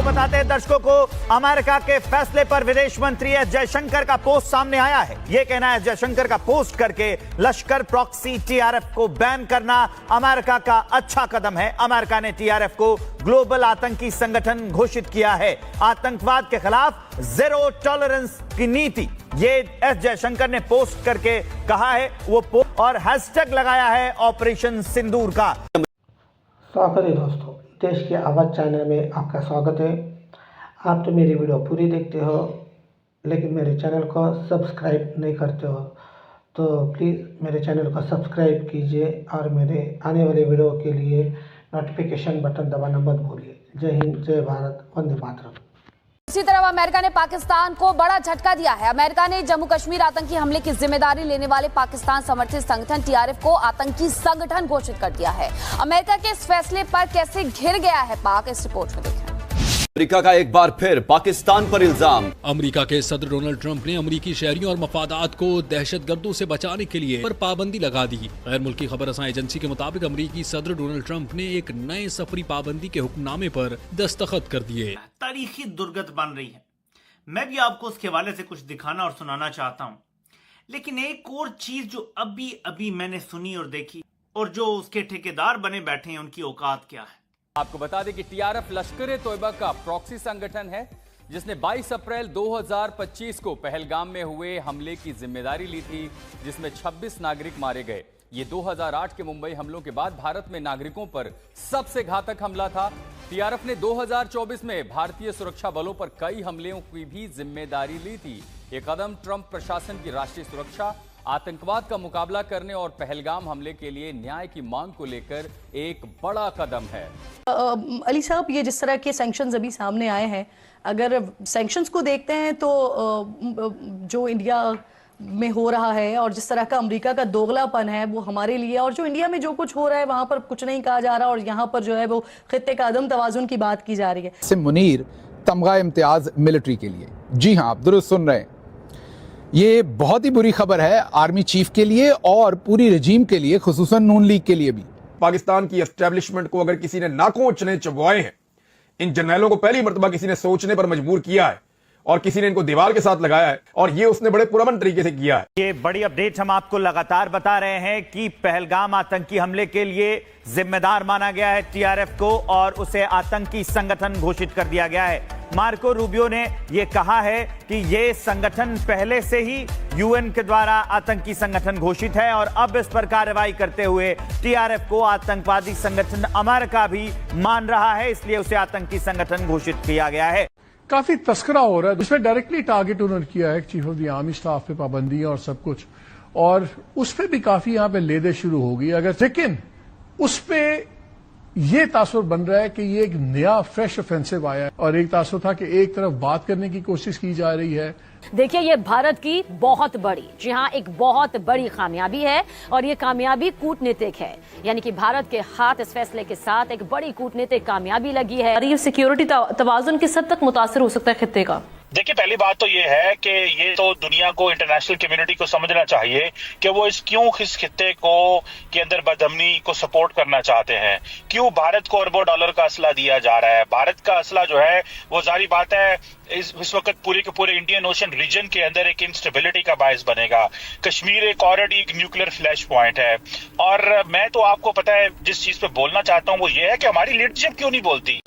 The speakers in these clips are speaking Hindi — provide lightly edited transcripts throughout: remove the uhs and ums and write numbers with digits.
बताते हैं दर्शकों को, अमेरिका के फैसले पर विदेश मंत्री एस जयशंकर का पोस्ट सामने आया है। यह कहना है जयशंकर का पोस्ट करके लश्कर प्रॉक्सी टीआरएफ को बैन करना अमेरिका का अच्छा कदम है। अमेरिका ने टीआरएफ को ग्लोबल आतंकी संगठन घोषित किया है। आतंकवाद के खिलाफ जीरो टॉलरेंस की नीति, ये एस जयशंकर ने पोस्ट करके कहा है। वो पोस्ट और हैशटैग लगाया है ऑपरेशन सिंदूर का। स्वागत है दोस्तों, देश की आवाज़ चैनल में आपका स्वागत है। आप तो मेरी वीडियो पूरी देखते हो लेकिन मेरे चैनल को सब्सक्राइब नहीं करते हो, तो प्लीज़ मेरे चैनल को सब्सक्राइब कीजिए और मेरे आने वाले वीडियो के लिए नोटिफिकेशन बटन दबाना मत भूलिए। जय हिंद, जय भारत, वंदे मातरम। इसी तरह अमेरिका ने पाकिस्तान को बड़ा झटका दिया है। अमेरिका ने जम्मू कश्मीर आतंकी हमले की जिम्मेदारी लेने वाले पाकिस्तान समर्थित संगठन टीआरएफ को आतंकी संगठन घोषित कर दिया है। अमेरिका के इस फैसले पर कैसे घिर गया है पाक, इस रिपोर्ट में देखें। अमेरिका का एक बार फिर पाकिस्तान पर इल्जाम। अमेरिका के सदर डोनाल्ड ट्रंप ने अमेरिकी शहरियों और मफादात को दहशतगर्दों से बचाने के लिए पर पाबंदी लगा दी। गैर मुल्की खबर रसां एजेंसी के मुताबिक अमेरिकी सदर डोनाल्ड ट्रंप ने एक नए सफरी पाबंदी के हुक्मनामे पर दस्तखत कर दिए। तारीखी दुर्गत बन रही है। मैं भी आपको उसके हवाले से कुछ दिखाना और सुनाना चाहता हूँ, लेकिन एक और चीज जो अभी अभी मैंने सुनी और देखी, और जो उसके ठेकेदार बने बैठे हैं उनकी औकात क्या है। आपको बता दें कि टीआरएफ लश्कर-ए-तोयबा का प्रॉक्सी संगठन है जिसने 22 अप्रैल 2025 को पहलगाम में हुए हमले की जिम्मेदारी ली थी, जिसमें 26 नागरिक मारे गए। ये 2008 के मुंबई हमलों के बाद भारत में नागरिकों पर सबसे घातक हमला था। टीआरएफ ने 2024 में भारतीय सुरक्षा बलों पर कई हमलों की भी जिम्मेदारी ली थी। ये कदम ट्रंप प्रशासन की राष्ट्रीय सुरक्षा, आतंकवाद का मुकाबला करने और पहलगाम हमले के लिए न्याय की मांग को लेकर एक बड़ा कदम है। अली साहब, ये जिस तरह के सैंक्शंस अभी सामने आए हैं, अगर सैंक्शंस को देखते हैं तो जो इंडिया में हो रहा है और जिस तरह का अमेरिका का दोगलापन है वो हमारे लिए, और जो इंडिया में जो कुछ हो रहा है वहां पर कुछ नहीं कहा जा रहा और यहाँ पर जो है वो खित्ते का अदम तवाजुन की बात की जा रही है। आसिम मुनीर तमगा इम्तियाज मिलिट्री के लिए। जी हाँ, आप दुरुस्त सुन रहे हैं। ये बहुत ही बुरी खबर है आर्मी चीफ के लिए और पूरी रजीम के लिए, खुसूसन नून लीग के लिए भी। पाकिस्तान की एस्टेब्लिशमेंट को अगर किसी ने नाकोचने चबवाए हैं, इन जर्नैलों को पहली मर्तबा किसी ने सोचने पर मजबूर किया है और किसी ने इनको दीवार के साथ लगाया है, और ये उसने बड़े पुरअमन तरीके से किया है। ये बड़ी अपडेट हम आपको लगातार बता रहे हैं कि पहलगाम आतंकी हमले के लिए जिम्मेदार माना गया है टीआरएफ को और उसे आतंकी संगठन घोषित कर दिया गया है। मार्को रूबियो ने यह कहा है कि यह संगठन पहले से ही यूएन के द्वारा आतंकी संगठन घोषित है और अब इस पर कार्रवाई करते हुए टीआरएफ को आतंकवादी संगठन अमेरिका भी मान रहा है, इसलिए उसे आतंकी संगठन घोषित किया गया है। काफी तस्करा हो रहा है, जिसमें डायरेक्टली टारगेट उन्होंने किया है chief of the army staff पे पाबंदी और सब कुछ, और उस पर भी काफी यहाँ पे लेदे शुरू हो गई। अगर लेकिन उस पे ये तासुर बन रहा है कि ये एक नया फ्रेश ऑफेंसिव आया है, और एक तासुर था कि एक तरफ बात करने की कोशिश की जा रही है। देखिए, ये भारत की बहुत बड़ी, जी हाँ, एक बहुत बड़ी कामयाबी है और ये कामयाबी कूटनीतिक है, यानी कि भारत के हाथ इस फैसले के साथ एक बड़ी कूटनीतिक कामयाबी लगी है। ये सिक्योरिटी तवाजुन किस हद तक मुतासर हो सकता है खित्ते का? देखिए, पहली बात तो ये है कि ये तो दुनिया को, इंटरनेशनल कम्युनिटी को समझना चाहिए कि वो इस खित्ते को के अंदर बदअमनी को सपोर्ट करना चाहते हैं। क्यों भारत को अरबों डॉलर का असला दिया जा रहा है? भारत का असला जो है वो जारी बात है इस वक्त पूरे के पूरे इंडियन ओशन रीजन के अंदर एक इंस्टेबिलिटी का बायस बनेगा। कश्मीर एक ऑलरेडी एक न्यूक्लियर फ्लैश पॉइंट है, और मैं तो आपको पता है जिस चीज पे बोलना चाहता हूँ वो ये है कि हमारी लीडरशिप क्यों नहीं बोलती।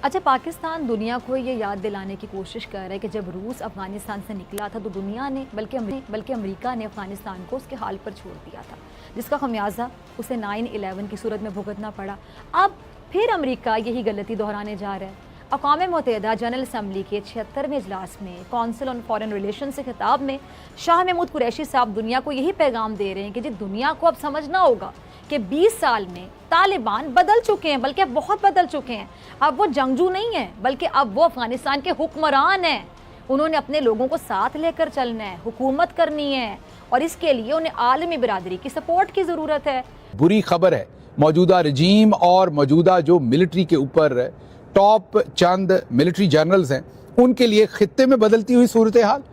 अच्छा, पाकिस्तान दुनिया को ये याद दिलाने की कोशिश कर रहा है कि जब रूस अफगानिस्तान से निकला था तो दुनिया ने बल्कि अमेरिका ने अफगानिस्तान को उसके हाल पर छोड़ दिया था, जिसका खमियाजा उसे 9/11 की सूरत में भुगतना पड़ा। अब फिर अमेरिका यही गलती दोहराने जा रहा है। अक़वाम मुत्तहिदा जनरल असम्बली के 76वें इजलास में काउंसिल ऑन फॉरेन रिलेशन से खिताब में शाह महमूद कुरैशी साहब दुनिया को यही पैगाम दे रहे हैं कि जी दुनिया को अब समझना होगा कि 20 साल में तालिबान बदल चुके हैं, बल्कि अब बहुत बदल चुके हैं। अब वो जंगजू नहीं है, बल्कि अब वो अफगानिस्तान के हुक्मरान हैं। उन्होंने अपने लोगों को साथ लेकर चलना है, हुकूमत करनी है, और इसके लिए उन्हें आलमी बिरादरी की सपोर्ट की ज़रूरत है। बुरी खबर है मौजूदा रजीम और मौजूदा जो मिलिट्री के ऊपर टॉप चंद मिलिट्री जनरल्स हैं उनके लिए खित्ते में बदलती हुई सूरत हाल,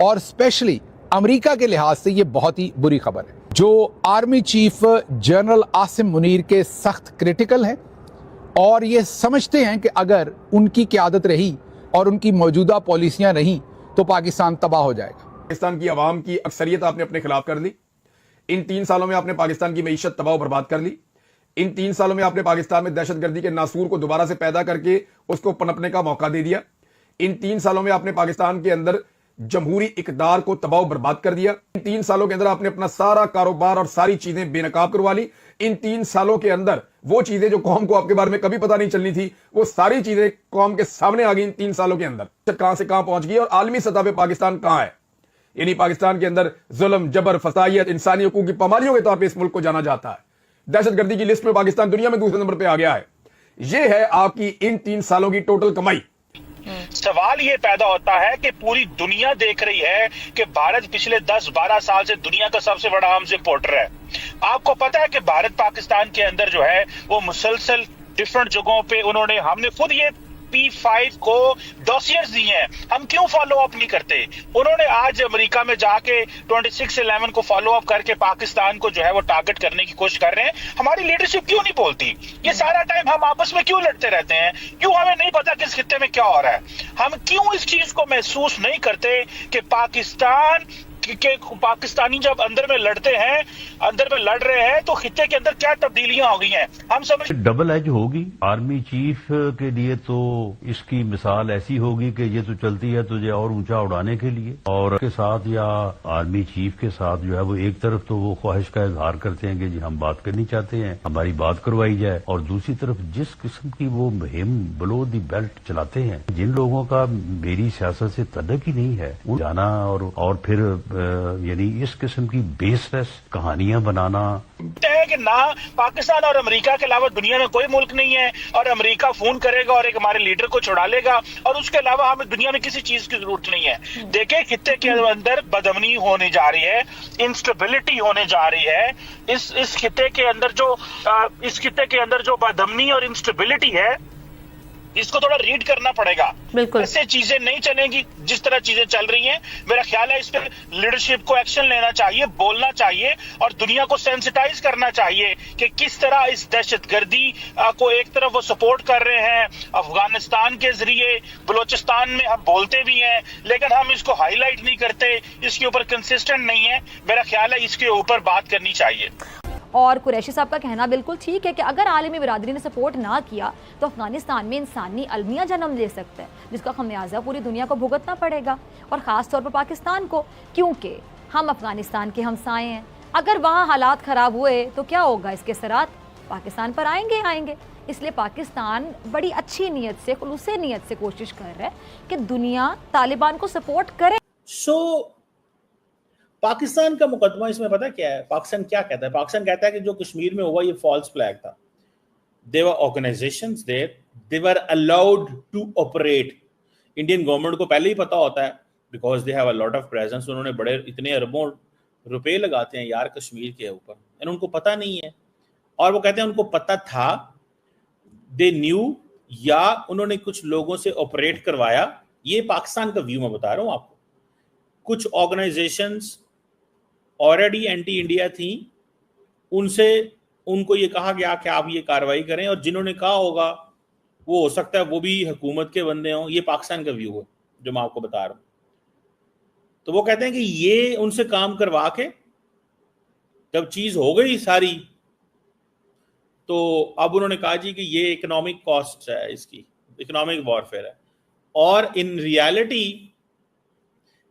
और स्पेशली अमेरिका के लिहाज से ये बहुत ही बुरी खबर है। जो army chief general Asim Munir के सख्त क्रिटिकल हैं, और ये समझते हैं कि अगर उनकी क़यादत रही और उनकी मौजूदा पॉलिसियां रहीं तो पाकिस्तान तबाह हो जाएगा। पाकिस्तान की आवाम की अक्सरियत आपने अपने खिलाफ कर ली। इन 3 सालों में आपने पाकिस्तान की मईशत तबाह बर्बाद कर ली। इन 3 सालों में आपने पाकिस्तान में दहशतगर्दी के नासूर को दोबारा से पैदा करके उसको पनपने का मौका दे दिया। इन 3 सालों में आपने पाकिस्तान के अंदर जमहूरी इकदार को तबाह बर्बाद कर दिया। इन 3 सालों के अंदर आपने अपना सारा कारोबार और सारी चीजें बेनकाब करवा ली। इन 3 सालों के अंदर वो चीजें जो कौम को आपके बारे में कभी पता नहीं चलनी थी, वो सारी चीजें कौम के सामने आ गई इन 3 सालों के अंदर। कहां से कहां पहुंच गई और आलमी सतह पर पाकिस्तान कहां है। यानी पाकिस्तान के अंदर जुल्म, जबर, फसाइयत, इंसानी हकूक की पामालियों के तौर पर इस मुल्क को जाना जाता है। दहशतगर्दी की लिस्ट में पाकिस्तान दुनिया में दूसरे नंबर पर आ गया है। यह है आपकी इन 3 सालों की टोटल कमाई। सवाल ये पैदा होता है कि पूरी दुनिया देख रही है कि भारत पिछले 10-12 साल से दुनिया का सबसे बड़ा आर्म्स इंपोर्टर है। आपको पता है कि भारत पाकिस्तान के अंदर जो है वो मुसलसल डिफरेंट जगहों पे हमने खुद ये P5 को डॉसियर्स दिए हैं, हम क्यों फॉलो अप नहीं करते। उन्होंने आज अमेरिका में जाके 26/11 को फॉलो अप करके पाकिस्तान को जो है वो टारगेट करने की कोशिश कर रहे हैं। हमारी लीडरशिप क्यों नहीं बोलती। ये सारा टाइम हम आपस में क्यों लड़ते रहते हैं, क्यों हमें नहीं पता किस खित्ते में क्या हो रहा है। हम क्यों इस चीज को महसूस नहीं करते कि पाकिस्तानी जब अंदर में लड़ते हैं, अंदर में लड़ रहे हैं, तो खित्ते के अंदर क्या तब्दीलियां हो गई हैं हम समझ। डबल एज होगी आर्मी चीफ के लिए, तो इसकी मिसाल ऐसी होगी कि ये तो चलती है तुझे और ऊंचा उड़ाने के लिए, और के साथ या आर्मी चीफ के साथ जो है वो एक तरफ तो वो ख्वाहिश का इजहार करते हैं कि जी हम बात करनी चाहते हैं, हमारी बात करवाई जाए, और दूसरी तरफ जिस किस्म की वो मुहिम बिलो द बेल्ट चलाते हैं, जिन लोगों का मेरी सियासत से तल्लुक ही नहीं है, जाना और फिर यानी इस किस्म की बेसलेस कहानियां बनाना है कि ना पाकिस्तान और अमेरिका के अलावा दुनिया में कोई मुल्क नहीं है, और अमेरिका फोन करेगा और एक हमारे लीडर को छुड़ा लेगा, और उसके अलावा हमें दुनिया में किसी चीज की जरूरत नहीं है। देखिए खित्ते के अंदर बदअमनी होने जा रही है, इंस्टेबिलिटी होने जा रही है। इस खित्ते के अंदर जो बदअमनी और इंस्टेबिलिटी है, इसको थोड़ा रीड करना पड़ेगा। बिल्कुल ऐसे चीजें नहीं चलेंगी जिस तरह चीजें चल रही हैं। मेरा ख्याल है इस पे लीडरशिप को एक्शन लेना चाहिए, बोलना चाहिए, और दुनिया को सेंसिटाइज करना चाहिए कि किस तरह इस दहशतगर्दी को एक तरफ वो सपोर्ट कर रहे हैं अफगानिस्तान के जरिए, बलोचिस्तान में हम बोलते भी हैं लेकिन हम इसको हाईलाइट नहीं करते, इसके ऊपर कंसिस्टेंट नहीं है। मेरा ख्याल है इसके ऊपर बात करनी चाहिए। और कुरैशी साहब का कहना बिल्कुल ठीक है कि अगर आलमी बिरादरी ने सपोर्ट ना किया तो अफगानिस्तान में इंसानी अलमिया जन्म ले सकता है, जिसका खमियाजा पूरी दुनिया को भुगतना पड़ेगा, और ख़ास तौर पर पाकिस्तान को, क्योंकि हम अफगानिस्तान के हमसाए हैं। अगर वहाँ हालात ख़राब हुए तो क्या होगा, इसके असरात पाकिस्तान पर आएंगे। इसलिए पाकिस्तान बड़ी अच्छी नीयत से, खुलूस नीयत से कोशिश कर रहा है कि दुनिया तालिबान को सपोर्ट करे। पाकिस्तान का मुकदमा इसमें पता क्या है, पाकिस्तान क्या कहता है। पाकिस्तान कहता है कि जो कश्मीर में हुआ ये फॉल्स फ्लैग था। There were organisations there, they were allowed to operate. Indian government को पहले ही पता होता है, because they have a lot of presence. उन्होंने बड़े इतने अरबों रुपए लगाते हैं यार कश्मीर के ऊपर, एंड उनको पता नहीं है। और वो कहते हैं उनको पता था, दे न्यू, या उन्होंने कुछ लोगों से ऑपरेट करवाया। ये पाकिस्तान का व्यू मैं बता रहा हूं आपको। कुछ ऑर्गेनाइजेशंस ऑलरेडी एंटी इंडिया थी, उनको ये कहा गया कि आप ये कार्रवाई करें, और जिन्होंने कहा होगा वो हो सकता है वो भी हुकूमत के बंदे हों। ये पाकिस्तान का व्यू है जो मैं आपको बता रहा हूं। तो वो कहते हैं कि ये उनसे काम करवा के जब चीज हो गई सारी, तो अब उन्होंने कहा जी कि ये इकोनॉमिक कॉस्ट है, इसकी इकोनॉमिक वॉरफेयर है। और इन रियलिटी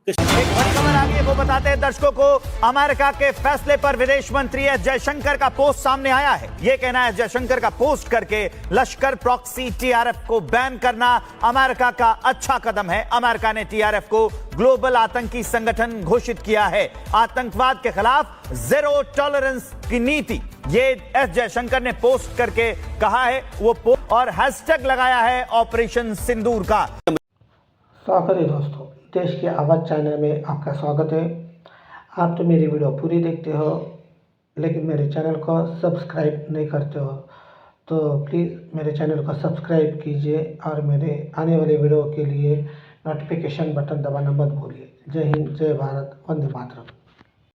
एक बड़ी खबर आ गई है, वो बताते हैं दर्शकों को। अमेरिका के फैसले पर विदेश मंत्री एस जयशंकर का पोस्ट सामने आया है। यह कहना है जयशंकर का पोस्ट करके लश्कर प्रॉक्सी टीआरएफ को बैन करना अमेरिका का अच्छा कदम है। अमेरिका ने टीआरएफ को ग्लोबल आतंकी संगठन घोषित किया है। आतंकवाद के खिलाफ जीरो टॉलरेंस की नीति, ये एस जयशंकर ने पोस्ट करके कहा है। वो पोस्ट और हैशटैग लगाया है ऑपरेशन सिंदूर का। स्वागत है दोस्तों, देश की आवाज़ चैनल में आपका स्वागत है। आप तो मेरी वीडियो पूरी देखते हो लेकिन मेरे चैनल को सब्सक्राइब नहीं करते हो, तो प्लीज़ मेरे चैनल को सब्सक्राइब कीजिए और मेरे आने वाले वीडियो के लिए नोटिफिकेशन बटन दबाना मत भूलिए। जय हिंद, जय भारत, वंदे मातरम।